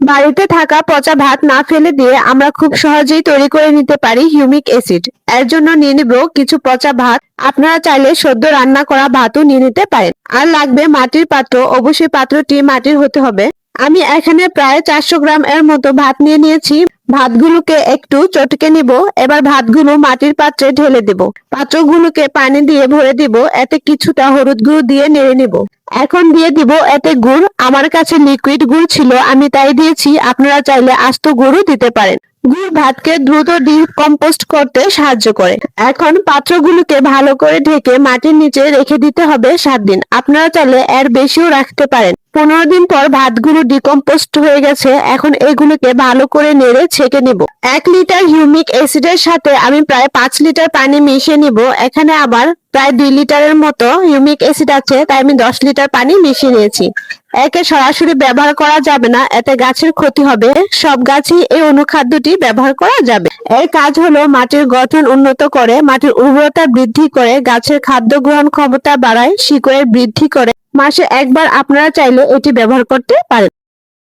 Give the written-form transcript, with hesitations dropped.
বাড়িতে থাকা পচা ভাত না ফেলে দিয়ে আমরা খুব সহজেই তৈরি করে নিতে পারি হিউমিক অ্যাসিড। এর জন্য নিয়ে নিব কিছু পচা ভাত। আপনারা চাইলে সদ্য রান্না করা ভাতও নিয়ে নিতে পারেন। আর লাগবে মাটির পাত্র, অবশ্যই পাত্রটি মাটির হতে হবে। আমি এখানে প্রায় 400 গ্রাম এর মতো ভাত নিয়ে নিয়েছি। ভাতগুলোকে একটু চটকে নিব। এবার ভাতগুলো মাটির পাত্রে ঢেলে দেব। পাত্রগুলোকে পানি দিয়ে ভরে দিব। এতে কিছুটা হলুদ গুঁড়ো দিয়ে নেড়ে নিব। এখন দিয়ে দিব এতে গুড়। আমার কাছে লিকুইড গুড় ছিল, আমি তাই দিয়েছি। আপনারা চাইলে আস্ত গুঁড়ও দিতে পারেন। গুড় ভাতকে দ্রুত ডিকম্পোস্ট করতে সাহায্য করে। এখন পাত্রগুলোকে ভালো করে ঢেকে মাটির নিচে রেখে দিতে হবে 7 দিন। আপনারা চাইলে এর বেশিও রাখতে পারেন। 15 দিন পর ভাতগুলো ডিকম্পোস্ট হয়ে গেছে। এখন এগুলোকে ভালো করে নেড়ে ছেঁকে নিব। 1 লিটার হিউমিক অ্যাসিডের সাথে আমি প্রায় 5 লিটার পানি মিশিয়ে নিব। এখানে আবার প্রায় 2 লিটারের মতো হিউমিক অ্যাসিড আছে, তাই আমি 10 লিটার পানি মিশিয়ে নিয়েছি। একে সরাসরি ব্যবহার করা যাবে না, এতে গাছের ক্ষতি হবে। সব গাছই এই অনুখাদ্যটি ব্যবহার করা যাবে। এর কাজ হলো মাটির গঠন উন্নত করে, মাটির উর্বরতা বৃদ্ধি করে, গাছের খাদ্য গ্রহণ ক্ষমতা বাড়ায়, শিকড়ের বৃদ্ধি করে। মাসে একবার আপনারা চাইলে এটি ব্যবহার করতে পারেন।